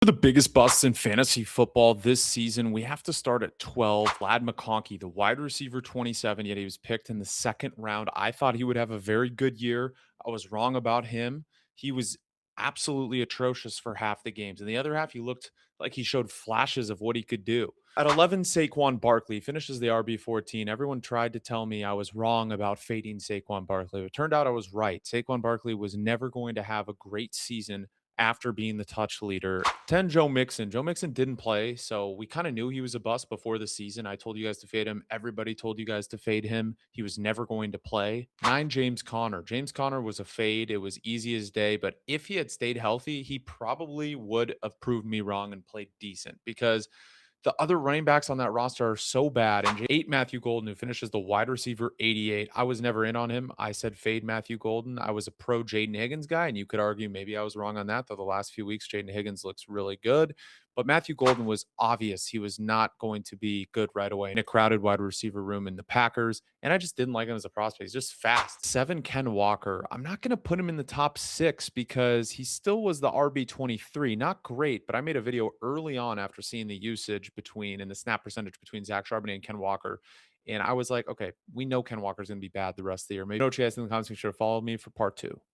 The biggest busts in fantasy football this season, we have to start at 12. Lad McConkey, the wide receiver 27, yet he was picked in the second round. I thought he would have a very good year. I was wrong about him. He was absolutely atrocious for half the games. In the other half, he looked like he showed flashes of what he could do. At 11, Saquon Barkley finishes the RB14. Everyone tried to tell me I was wrong about fading Saquon Barkley. It turned out I was right. Saquon Barkley was never going to have a great season after being the touch leader. 10, Joe Mixon. Joe Mixon didn't play, so we kind of knew he was a bust before the season. I told you guys to fade him. Everybody told you guys to fade him. He was never going to play. 9, James Conner. James Conner was a fade. It was easy as day, but if he had stayed healthy, he probably would have proved me wrong and played decent because the other running backs on that roster are so bad. And 8, Matthew Golden, who finishes the wide receiver 88. I was never in on him. I said fade Matthew Golden. I was a pro Jaden Higgins guy, and you could argue maybe I was wrong on that, though the last few weeks, Jaden Higgins looks really good. But Matthew Golden was obvious he was not going to be good right away in a crowded wide receiver room in the Packers. And I just didn't like him as a prospect. He's just fast. 7, Ken Walker. I'm not going to put him in the top 6 because he still was the RB23. Not great, but I made a video early on after seeing the usage between and the snap percentage between Zach Charbonnet and Ken Walker. And I was like, okay, we know Ken Walker's going to be bad the rest of the year. Maybe no chance in the comments. You should have followed me for part 2.